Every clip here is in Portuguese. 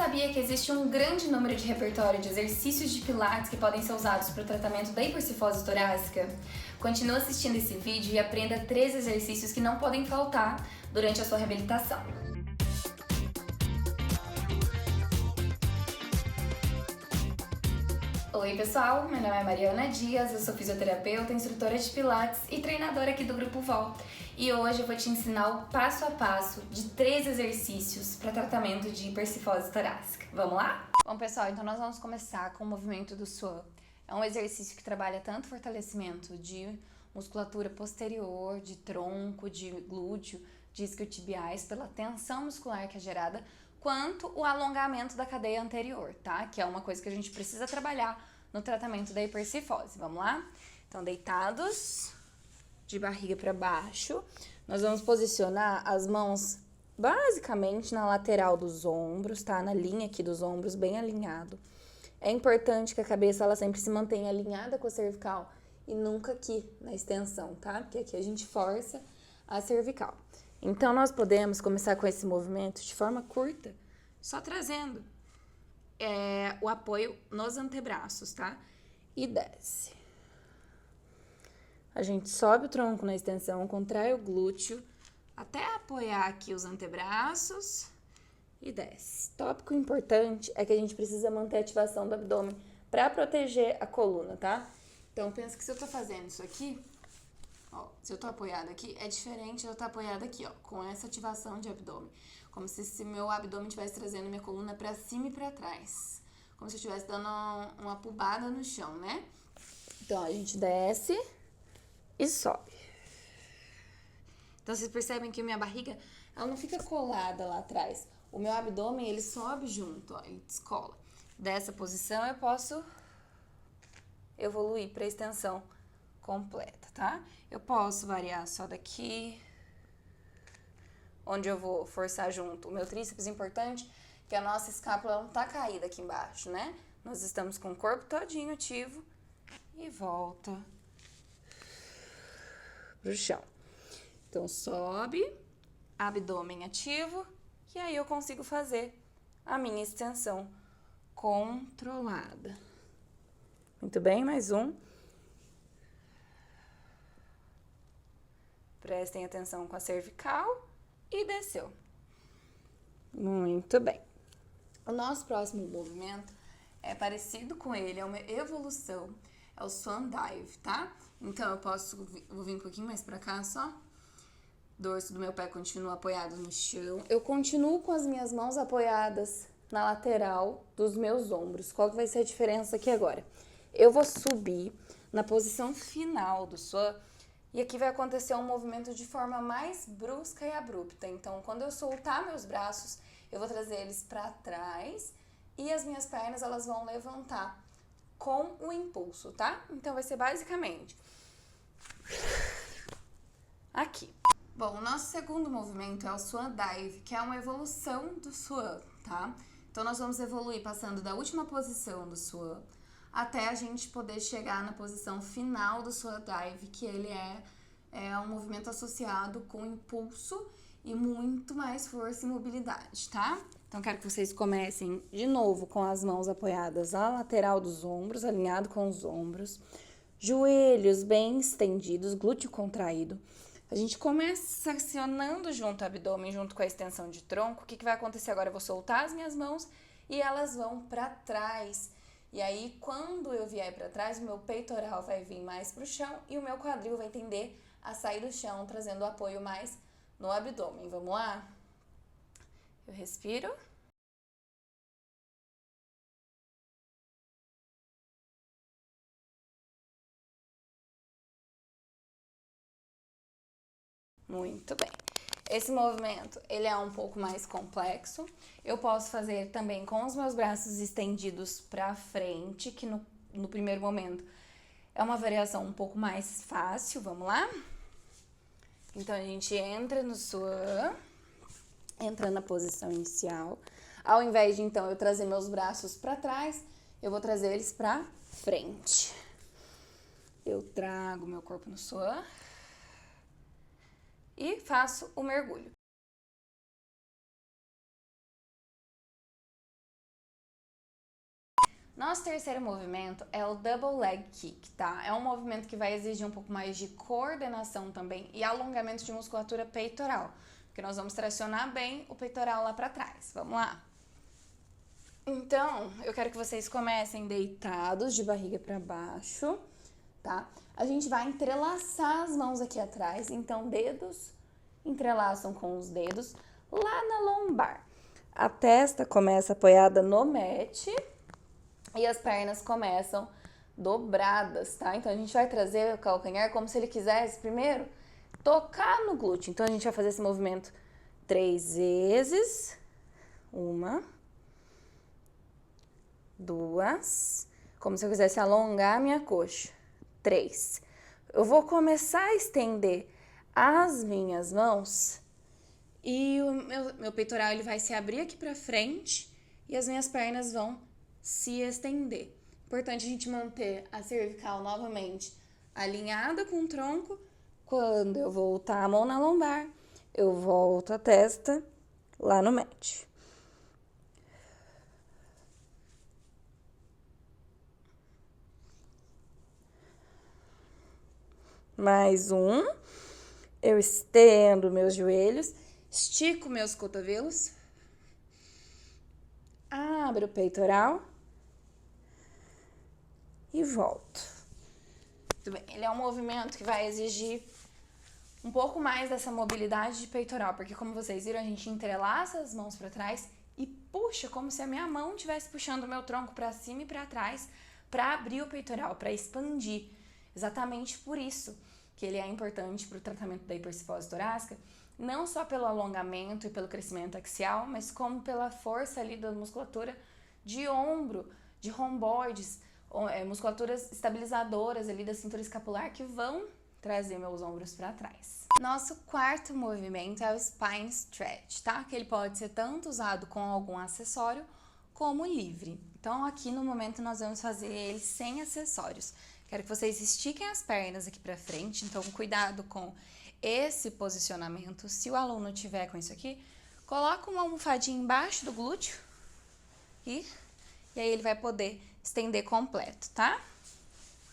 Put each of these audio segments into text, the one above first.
sabia que existe um grande número de repertório de exercícios de pilates que podem ser usados para o tratamento da hipercifose torácica? Continue assistindo esse vídeo e aprenda 3 exercícios que não podem faltar durante a sua reabilitação. Oi pessoal, meu nome é Mariana Dias, eu sou fisioterapeuta, instrutora de pilates e treinadora aqui do Grupo Vol. E hoje eu vou te ensinar o passo a passo de 3 exercícios para tratamento de hipercifose torácica. Vamos lá? Bom pessoal, então nós vamos começar com o movimento do Swan. É um exercício que trabalha tanto fortalecimento de musculatura posterior, de tronco, de glúteo, de isquiotibiais, pela tensão muscular que é gerada, quanto o alongamento da cadeia anterior, tá? Que é uma coisa que a gente precisa trabalhar no tratamento da hipercifose. Vamos lá? Então, deitados, de barriga para baixo, nós vamos posicionar as mãos basicamente na lateral dos ombros, tá? Na linha aqui dos ombros, bem alinhado. É importante que a cabeça ela sempre se mantenha alinhada com a cervical e nunca aqui na extensão, tá? Porque aqui a gente força a cervical. Então, nós podemos começar com esse movimento de forma curta, só trazendo o apoio nos antebraços, tá? E desce. A gente sobe o tronco na extensão, contrai o glúteo, até apoiar aqui os antebraços e desce. Tópico importante é que a gente precisa manter a ativação do abdômen para proteger a coluna, tá? Então, pensa que se eu tô fazendo isso aqui, ó, se eu tô apoiada aqui, é diferente de eu estar apoiada aqui, ó, com essa ativação de abdômen. Como se meu abdômen estivesse trazendo minha coluna pra cima e pra trás. Como se eu estivesse dando uma pulbada no chão, né? Então, a gente desce e sobe. Então, vocês percebem que minha barriga, ela não fica colada lá atrás. O meu abdômen, ele sobe junto, ó, ele descola. Dessa posição, eu posso evoluir pra extensão completa, tá? Eu posso variar só daqui, onde eu vou forçar junto o meu tríceps. Importante que a nossa escápula não tá caída aqui embaixo, né? Nós estamos com o corpo todinho ativo e volta pro chão. Então, sobe, abdômen ativo, e aí eu consigo fazer a minha extensão controlada. Muito bem, mais um. Prestem atenção com a cervical e desceu. Muito bem. O nosso próximo movimento é parecido com ele, é uma evolução, é o Swan Dive, tá? Então, vou vir um pouquinho mais pra cá só. Dorso do meu pé continua apoiado no chão. Eu continuo com as minhas mãos apoiadas na lateral dos meus ombros. Qual que vai ser a diferença aqui agora? Eu vou subir na posição final do Swan. E aqui vai acontecer um movimento de forma mais brusca e abrupta. Então, quando eu soltar meus braços, eu vou trazer eles para trás e as minhas pernas elas vão levantar com o impulso, tá? Então, vai ser basicamente aqui. Bom, o nosso segundo movimento é o Swan Dive, que é uma evolução do Swan, tá? Então, nós vamos evoluir passando da última posição do Swan até a gente poder chegar na posição final do Swan Dive, que ele é um movimento associado com impulso e muito mais força e mobilidade, tá? Então, quero que vocês comecem de novo com as mãos apoiadas à lateral dos ombros, alinhado com os ombros, joelhos bem estendidos, glúteo contraído. A gente começa acionando junto o abdômen, junto com a extensão de tronco. O que vai acontecer agora? Eu vou soltar as minhas mãos e elas vão para trás. E aí, quando eu vier para trás, o meu peitoral vai vir mais pro chão e o meu quadril vai tender a sair do chão, trazendo o apoio mais no abdômen. Vamos lá? Eu respiro. Muito bem. Esse movimento, ele é um pouco mais complexo. Eu posso fazer também com os meus braços estendidos para frente, que no primeiro momento é uma variação um pouco mais fácil. Vamos lá? Então, a gente entra no Swan, entra na posição inicial. Ao invés de, então, eu trazer meus braços para trás, eu vou trazer eles para frente. Eu trago meu corpo no Swan e faço o mergulho. Nosso terceiro movimento é o Double Leg Kick, tá? É um movimento que vai exigir um pouco mais de coordenação também e alongamento de musculatura peitoral, porque nós vamos tracionar bem o peitoral lá pra trás. Vamos lá? Então, eu quero que vocês comecem deitados de barriga pra baixo, tá? A gente vai entrelaçar as mãos aqui atrás, então dedos entrelaçam com os dedos lá na lombar. A testa começa apoiada no mat e as pernas começam dobradas, tá? Então, a gente vai trazer o calcanhar como se ele quisesse primeiro tocar no glúteo. Então, a gente vai fazer esse movimento 3 vezes. 1, 2, como se eu quisesse alongar a minha coxa. 3. Eu vou começar a estender as minhas mãos e o meu peitoral ele vai se abrir aqui pra frente e as minhas pernas vão se estender. Importante a gente manter a cervical novamente alinhada com o tronco. Quando eu voltar a mão na lombar, eu volto a testa lá no mat. Mais um. Eu estendo meus joelhos, estico meus cotovelos, abro o peitoral e volto. Muito bem, ele é um movimento que vai exigir um pouco mais dessa mobilidade de peitoral, porque como vocês viram, a gente entrelaça as mãos para trás e puxa como se a minha mão estivesse puxando o meu tronco para cima e para trás para abrir o peitoral, para expandir. Exatamente por isso que ele é importante para o tratamento da hipercifose torácica, não só pelo alongamento e pelo crescimento axial, mas como pela força ali da musculatura de ombro, de romboides, musculaturas estabilizadoras ali da cintura escapular que vão trazer meus ombros para trás. Nosso quarto movimento é o Spine Stretch, tá? Que ele pode ser tanto usado com algum acessório como livre. Então aqui no momento nós vamos fazer ele sem acessórios. Quero que vocês estiquem as pernas aqui pra frente, então cuidado com esse posicionamento. Se o aluno tiver com isso aqui, coloca uma almofadinha embaixo do glúteo e aí ele vai poder estender completo, tá?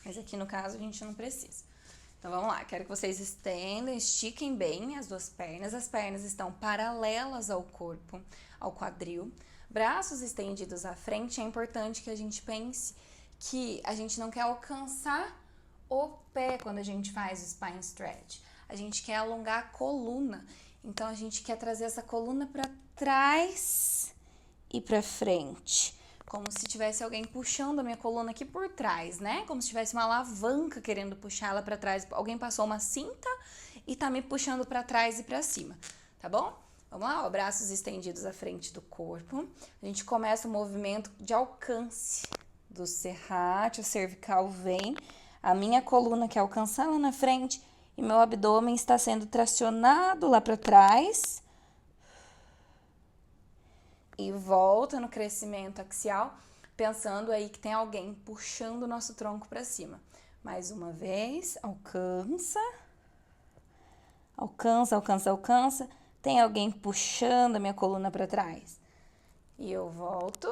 Mas aqui no caso a gente não precisa. Então vamos lá, quero que vocês estendam, estiquem bem as duas pernas. As pernas estão paralelas ao corpo, ao quadril. Braços estendidos à frente, é importante que a gente pense que a gente não quer alcançar o pé quando a gente faz o spine stretch. A gente quer alongar a coluna. Então, a gente quer trazer essa coluna para trás e para frente. Como se tivesse alguém puxando a minha coluna aqui por trás, né? Como se tivesse uma alavanca querendo puxar ela para trás. Alguém passou uma cinta e tá me puxando para trás e para cima, tá bom? Vamos lá, ó, braços estendidos à frente do corpo. A gente começa o movimento de alcance do serrátil, a cervical vem, a minha coluna quer alcançar lá na frente e meu abdômen está sendo tracionado lá para trás. E volta no crescimento axial, pensando aí que tem alguém puxando o nosso tronco para cima. Mais uma vez, alcança, alcança, alcança, alcança. Tem alguém puxando a minha coluna para trás. E eu volto.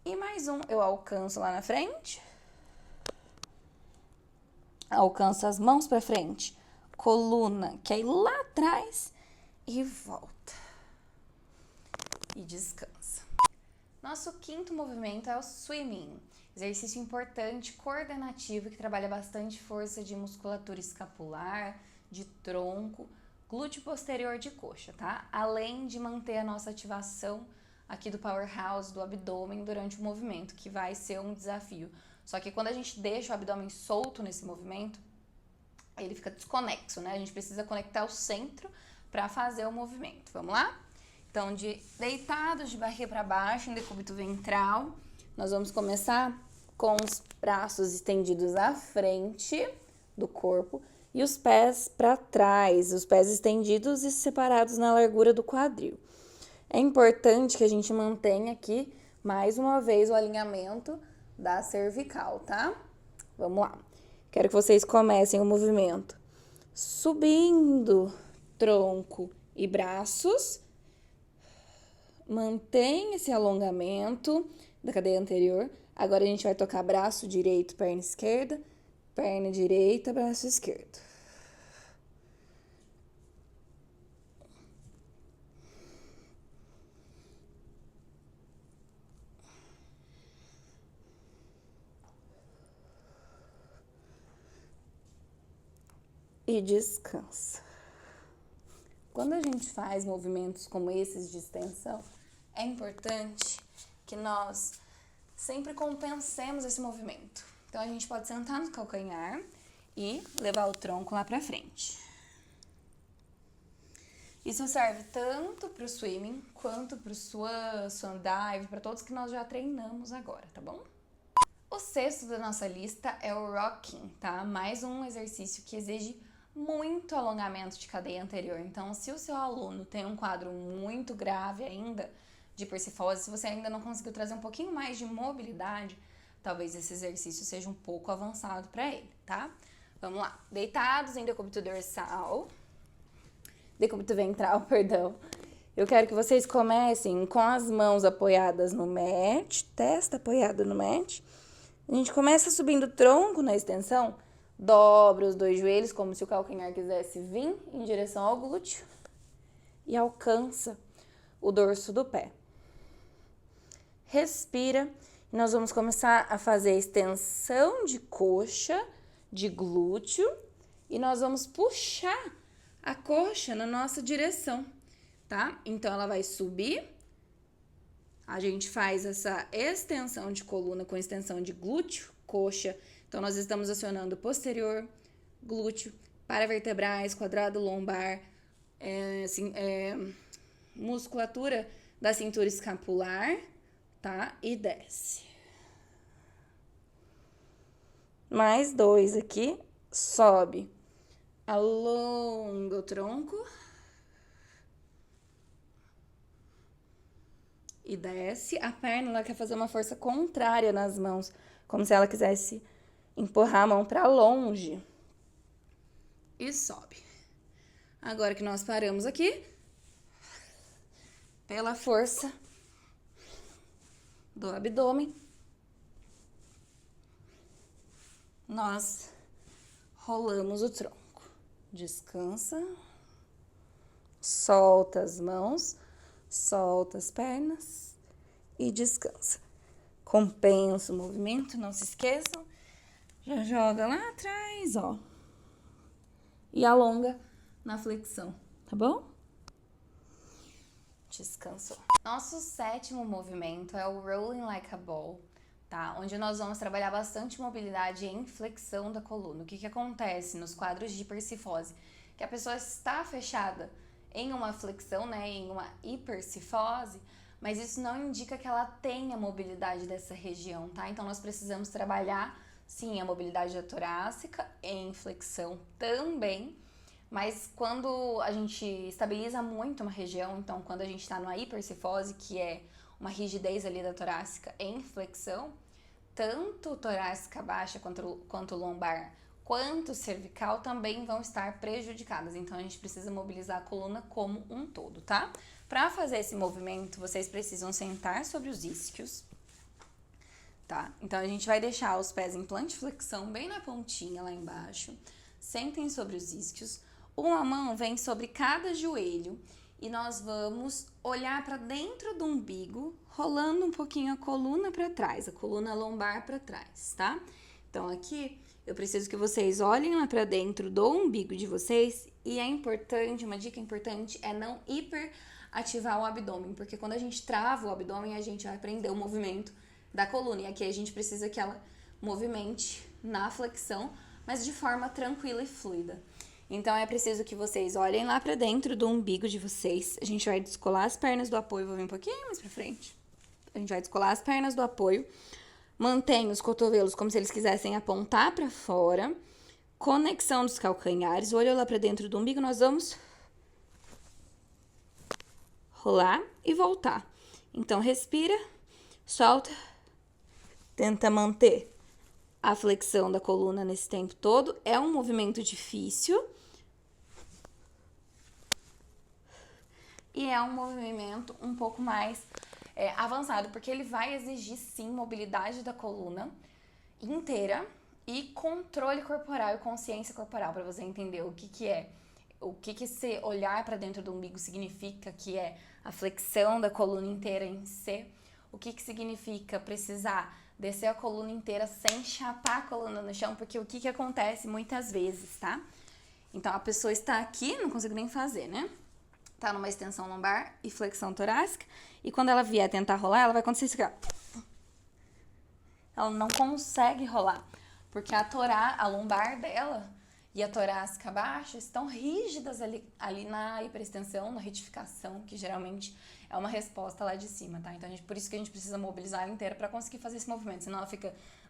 E mais um, eu alcanço lá na frente. Alcanço as mãos para frente. Coluna, que é lá atrás. E volta. E descansa. Nosso quinto movimento é o swimming. Exercício importante, coordenativo, que trabalha bastante força de musculatura escapular, de tronco, glúteo posterior de coxa, tá? Além de manter a nossa ativação aqui do powerhouse, do abdômen durante o movimento, que vai ser um desafio. Só que quando a gente deixa o abdômen solto nesse movimento, ele fica desconexo, né? A gente precisa conectar o centro para fazer o movimento. Vamos lá? Então, deitados de barriga para baixo, em decúbito ventral, nós vamos começar com os braços estendidos à frente do corpo e os pés para trás, os pés estendidos e separados na largura do quadril. É importante que a gente mantenha aqui, mais uma vez, o alinhamento da cervical, tá? Vamos lá. Quero que vocês comecem o movimento subindo tronco e braços. Mantenha esse alongamento, da cadeia anterior. Agora a gente vai tocar braço direito, perna esquerda, perna direita, braço esquerdo. E descansa. Quando a gente faz movimentos como esses de extensão, é importante que nós sempre compensemos esse movimento. Então, a gente pode sentar no calcanhar e levar o tronco lá pra frente. Isso serve tanto pro swimming quanto pro swan dive, para todos que nós já treinamos agora, tá bom? O sexto da nossa lista é o rocking, tá? Mais um exercício que exige muito alongamento de cadeia anterior. Então, se o seu aluno tem um quadro muito grave ainda de hipercifose, se você ainda não conseguiu trazer um pouquinho mais de mobilidade, talvez esse exercício seja um pouco avançado para ele, tá? Vamos lá. Deitados em decúbito dorsal, decúbito ventral, perdão. Eu quero que vocês comecem com as mãos apoiadas no mat, testa apoiada no mat. A gente começa subindo o tronco na extensão, dobra os dois joelhos como se o calcanhar quisesse vir em direção ao glúteo e alcança o dorso do pé. Respira e nós vamos começar a fazer extensão de coxa, de glúteo e nós vamos puxar a coxa na nossa direção, tá? Então ela vai subir, a gente faz essa extensão de coluna com extensão de glúteo, coxa. Então, nós estamos acionando posterior, glúteo, paravertebrais, quadrado lombar, musculatura da cintura escapular, tá? E desce. Mais 2 aqui, sobe, alonga o tronco e desce. A perna, ela quer fazer uma força contrária nas mãos, como se ela quisesse empurrar a mão para longe e sobe. Agora que nós paramos aqui, pela força do abdômen, nós rolamos o tronco. Descansa, solta as mãos, solta as pernas e descansa. Compensa o movimento, não se esqueçam. Já joga lá atrás, ó. E alonga na flexão, tá bom? Descansou. Nosso sétimo movimento é o Rolling Like a Ball, tá? Onde nós vamos trabalhar bastante mobilidade em flexão da coluna. O que acontece nos quadros de hipercifose? Que a pessoa está fechada em uma flexão, né? Em uma hipercifose, mas isso não indica que ela tenha mobilidade dessa região, tá? Então, nós precisamos trabalhar sim, a mobilidade da torácica em flexão também, mas quando a gente estabiliza muito uma região, então quando a gente está numa hipercifose, que é uma rigidez ali da torácica em flexão, tanto torácica baixa quanto lombar, quanto cervical também vão estar prejudicadas. Então a gente precisa mobilizar a coluna como um todo, tá? Para fazer esse movimento, vocês precisam sentar sobre os isquios. Tá? Então, a gente vai deixar os pés em plantiflexão bem na pontinha lá embaixo. Sentem sobre os isquios. Uma mão vem sobre cada joelho e nós vamos olhar para dentro do umbigo, rolando um pouquinho a coluna para trás, a coluna lombar para trás, tá? Então, aqui eu preciso que vocês olhem lá para dentro do umbigo de vocês e é importante, uma dica importante é não hiperativar o abdômen, porque quando a gente trava o abdômen, a gente vai prender o movimento da coluna. E aqui a gente precisa que ela movimente na flexão, mas de forma tranquila e fluida. Então, é preciso que vocês olhem lá pra dentro do umbigo de vocês. A gente vai descolar as pernas do apoio. Vou vir um pouquinho mais pra frente. A gente vai descolar as pernas do apoio. Mantém os cotovelos como se eles quisessem apontar pra fora. Conexão dos calcanhares. Olha lá pra dentro do umbigo. Nós vamos rolar e voltar. Então, respira, solta. Tenta manter a flexão da coluna nesse tempo todo. É um movimento difícil. E é um movimento um pouco mais avançado, porque ele vai exigir sim mobilidade da coluna inteira e controle corporal e consciência corporal, para você entender o que é. O que esse olhar para dentro do umbigo significa, que é a flexão da coluna inteira em C. O que significa precisar descer a coluna inteira sem chapar a coluna no chão, porque o que acontece muitas vezes, tá? Então a pessoa está aqui, não consigo nem fazer, né? Tá numa extensão lombar e flexão torácica, e quando ela vier tentar rolar, ela vai acontecer isso aqui, ó. Ela não consegue rolar, porque a lombar dela e a torácica baixa estão rígidas ali na hiperextensão, na retificação, que geralmente é uma resposta lá de cima, tá? Então, por isso que a gente precisa mobilizar ela inteira para conseguir fazer esse movimento, senão ela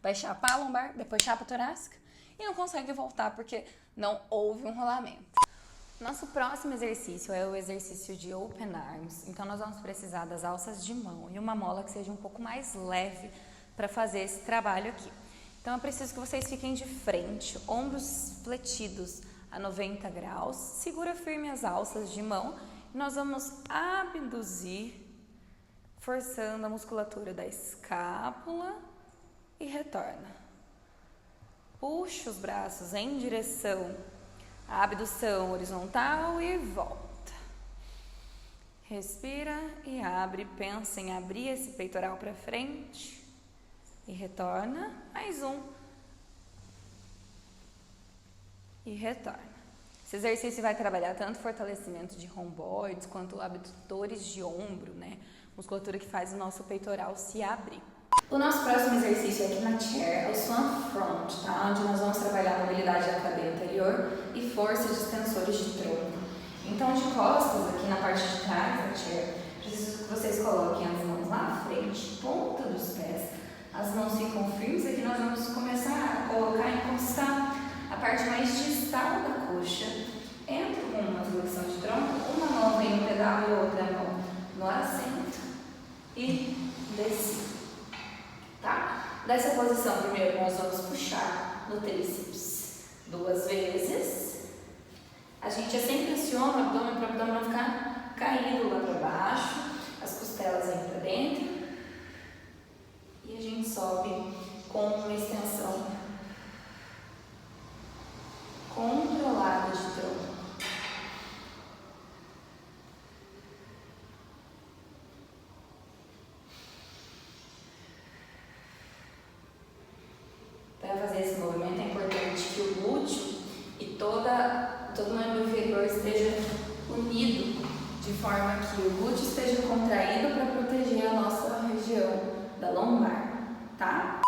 vai chapar a lombar, depois chapa a torácica e não consegue voltar porque não houve um rolamento. Nosso próximo exercício é o exercício de open arms, então nós vamos precisar das alças de mão e uma mola que seja um pouco mais leve para fazer esse trabalho aqui. Então, eu preciso que vocês fiquem de frente, ombros fletidos a 90 graus, segura firme as alças de mão e nós vamos abduzir, forçando a musculatura da escápula e retorna. Puxa os braços em direção à abdução horizontal e volta. Respira e abre, pensa em abrir esse peitoral para frente. E retorna, mais um. E retorna. Esse exercício vai trabalhar tanto fortalecimento de romboides quanto abdutores de ombro, né? Musculatura que faz o nosso peitoral se abrir. O nosso próximo exercício aqui na chair é o swan front, tá? Onde nós vamos trabalhar a mobilidade da cadeia anterior e força de extensores de tronco. Então, de costas, aqui na parte de trás da chair, preciso que vocês coloquem as mãos lá à frente, ponta dos pés. As mãos ficam firmes, aqui nós vamos começar a colocar e encostar a parte mais distal da coxa. Entra com uma flexão de tronco, uma mão vem no pedal e outra mão no assento e desce. Tá? Dessa posição, primeiro nós vamos puxar no tríceps 2 vezes. A gente sempre aciona o abdômen para o abdômen não ficar caído lá para baixo, as costelas vêm para dentro. E a gente sobe com uma extensão controlada de tronco. Para fazer esse movimento é importante que o glúteo e todo o membro inferior esteja unido, de forma que o glúteo esteja contraído para proteger a nossa região da lombar, tá?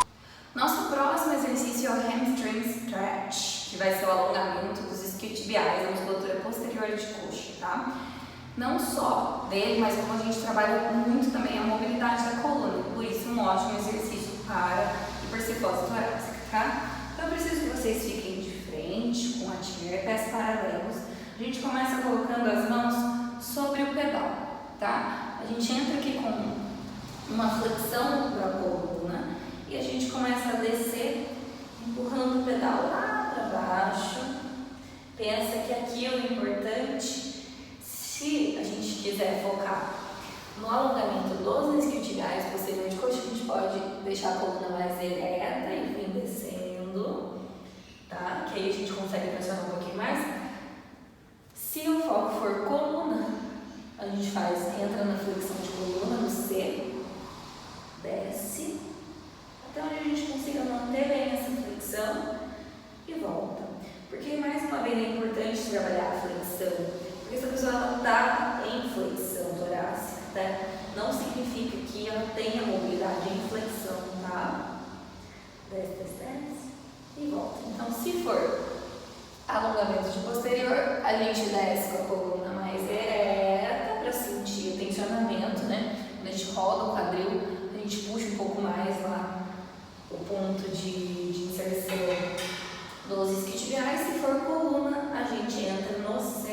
Nosso próximo exercício é o hamstring stretch, que vai ser o alongamento dos isquiotibiais, a musculatura posterior de coxa, tá? Não só dele, mas como a gente trabalha muito também a mobilidade da coluna, por isso um ótimo exercício para hipercifose torácica, tá? Então eu preciso que vocês fiquem de frente com a chair, pés paralelos. A gente começa colocando as mãos sobre o pedal, tá? A gente entra aqui com uma flexão da coluna e a gente começa a descer, empurrando o pedal lá para baixo. Pensa que aqui é o importante, se a gente quiser focar no alongamento dos isquiotibiais posterior de coxa, a gente pode deixar a coluna mais ereta e vir descendo, tá? Que aí a gente consegue pressionar um pouquinho mais. Se o foco for coluna, a gente entra na flexão de coluna, no C, desce, até onde a gente consiga manter bem essa flexão e volta. Porque mais uma vez é importante trabalhar a flexão, porque essa pessoa não está em flexão torácica, tá? Não significa que ela tenha mobilidade em flexão, tá? Desce, desce, desce e volta. Então, se for alongamento de posterior, a gente desce com a coluna mais ereta para sentir o tensionamento, né? Quando a gente roda o quadril, a gente puxa um pouco mais lá o ponto de inserção dos isquiotibiais. Se for coluna, a gente entra no C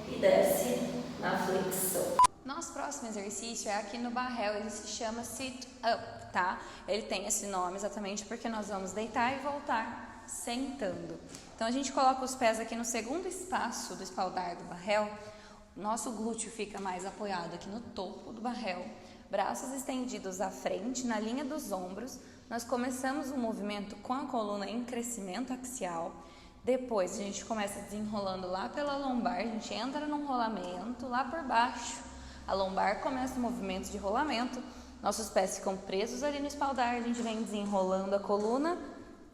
e desce na flexão. Nosso próximo exercício é aqui no Barrel, ele se chama Sit Up, tá? Ele tem esse nome exatamente porque nós vamos deitar e voltar sentando. Então a gente coloca os pés aqui no segundo espaço do espaldar do Barrel. Nosso glúteo fica mais apoiado aqui no topo do Barrel. braços estendidos à frente, na linha dos ombros. Nós começamos o movimento com a coluna em crescimento axial. Depois, a gente começa desenrolando lá pela lombar, a gente entra num rolamento lá por baixo. A lombar começa o movimento de rolamento, nossos pés ficam presos ali no espaldar, a gente vem desenrolando a coluna,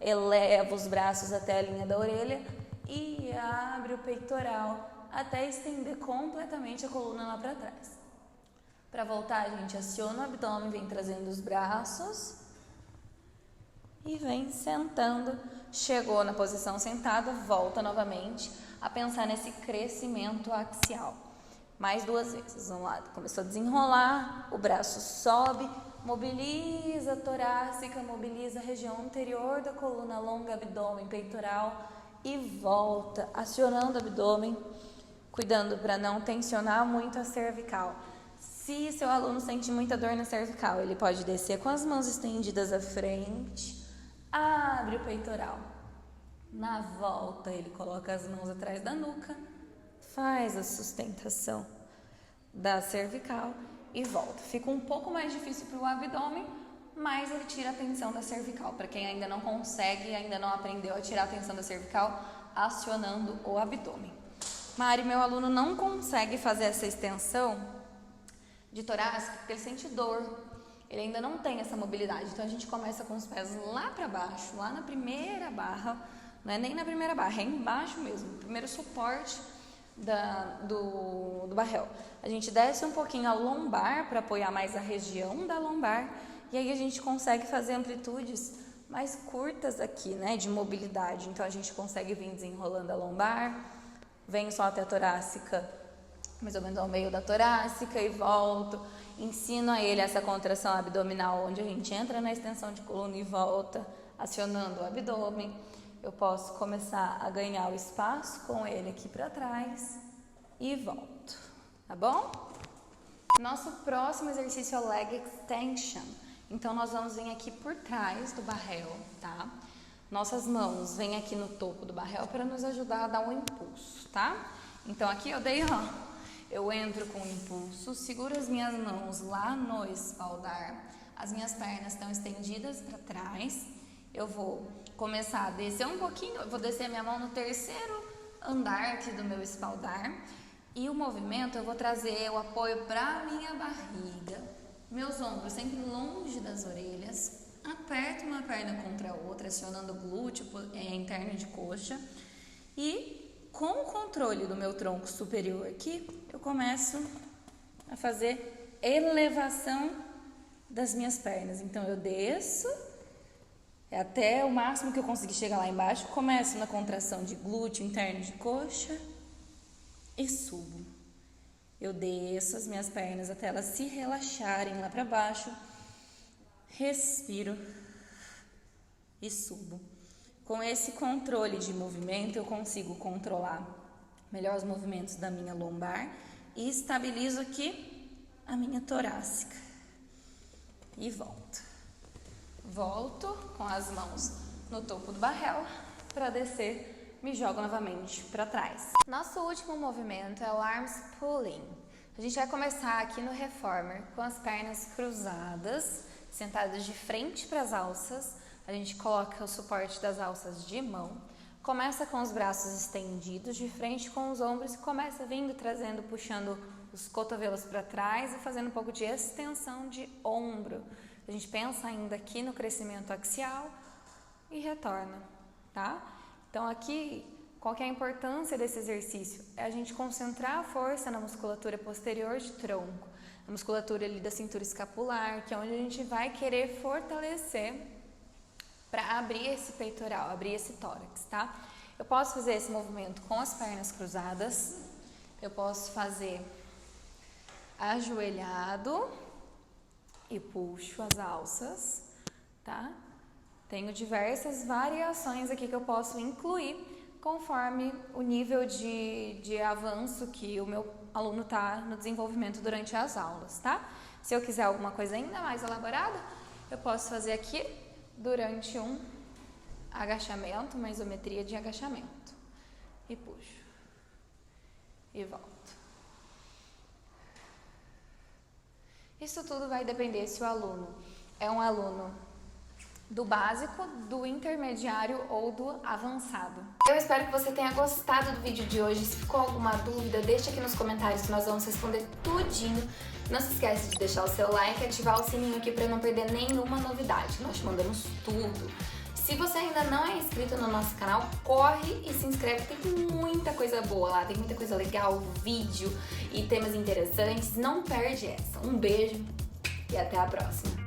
eleva os braços até a linha da orelha e abre o peitoral até estender completamente a coluna lá para trás. Para voltar, a gente aciona o abdômen, vem trazendo os braços e vem sentando. Chegou na posição sentada, volta novamente a pensar nesse crescimento axial. Mais 2 vezes, vamos lá. Começou a desenrolar, o braço sobe, mobiliza a torácica, mobiliza a região anterior da coluna, alonga abdômen, peitoral e volta, acionando o abdômen, cuidando para não tensionar muito a cervical. Se seu aluno sente muita dor na cervical, ele pode descer com as mãos estendidas à frente, abre o peitoral. Na volta, ele coloca as mãos atrás da nuca, faz a sustentação da cervical e volta. Fica um pouco mais difícil para o abdômen, mas ele tira a tensão da cervical. Para quem ainda não consegue, ainda não aprendeu a tirar a tensão da cervical, acionando o abdômen. Mari, meu aluno não consegue fazer essa extensão de torácica porque ele sente dor. Ele ainda não tem essa mobilidade. Então, a gente começa com os pés lá para baixo, lá na primeira barra. Não é nem na primeira barra, é embaixo mesmo. Primeiro suporte do barrel. A gente desce um pouquinho a lombar para apoiar mais a região da lombar. E aí, a gente consegue fazer amplitudes mais curtas aqui, né? De mobilidade. Então, a gente consegue vir desenrolando a lombar. Vem só até a torácica, mais ou menos ao meio da torácica e volto. Ensino a ele essa contração abdominal, onde a gente entra na extensão de coluna e volta, acionando o abdômen. Eu posso começar a ganhar o espaço com ele aqui para trás e volto, tá bom? Nosso próximo exercício é o leg extension. Então, nós vamos vir aqui por trás do barrel, tá? Nossas mãos vêm aqui no topo do barrel para nos ajudar a dar um impulso, tá? Então, aqui eu dei, eu entro com impulso, seguro as minhas mãos lá no espaldar, as minhas pernas estão estendidas para trás, eu vou começar a descer um pouquinho, eu vou descer a minha mão no terceiro andar aqui do meu espaldar e o movimento eu vou trazer o apoio para a minha barriga, meus ombros sempre longe das orelhas, aperto uma perna contra a outra, acionando o glúteo interno de coxa e com o controle do meu tronco superior aqui, eu começo a fazer elevação das minhas pernas. Então, eu desço até o máximo que eu conseguir chegar lá embaixo, começo na contração de glúteo interno de coxa e subo. Eu desço as minhas pernas até elas se relaxarem lá para baixo, respiro e subo. Com esse controle de movimento, eu consigo controlar melhor os movimentos da minha lombar e estabilizo aqui a minha torácica. E volto. Volto com as mãos no topo do barrel para descer, me jogo novamente para trás. Nosso último movimento é o arms pulling. A gente vai começar aqui no reformer com as pernas cruzadas, sentadas de frente para as alças. A gente coloca o suporte das alças de mão, começa com os braços estendidos de frente com os ombros e começa vindo, trazendo, puxando os cotovelos para trás e fazendo um pouco de extensão de ombro. A gente pensa ainda aqui no crescimento axial e retorna, tá? Então aqui, qual que é a importância desse exercício? É a gente concentrar a força na musculatura posterior de tronco, na musculatura ali da cintura escapular, que é onde a gente vai querer fortalecer para abrir esse peitoral, abrir esse tórax, tá? Eu posso fazer esse movimento com as pernas cruzadas, eu posso fazer ajoelhado e puxo as alças, tá? Tenho diversas variações aqui que eu posso incluir conforme o nível de avanço que o meu aluno tá no desenvolvimento durante as aulas, tá? Se eu quiser alguma coisa ainda mais elaborada, eu posso fazer aqui durante um agachamento, uma isometria de agachamento. E puxo. E volto. Isso tudo vai depender se o aluno é um aluno do básico, do intermediário ou do avançado. Eu espero que você tenha gostado do vídeo de hoje. Se ficou alguma dúvida, deixa aqui nos comentários que nós vamos responder tudinho. Não se esquece de deixar o seu like e ativar o sininho aqui para não perder nenhuma novidade. Nós te mandamos tudo. Se você ainda não é inscrito no nosso canal, corre e se inscreve, tem muita coisa boa lá, tem muita coisa legal, vídeo e temas interessantes. Não perde essa. Um beijo e até a próxima.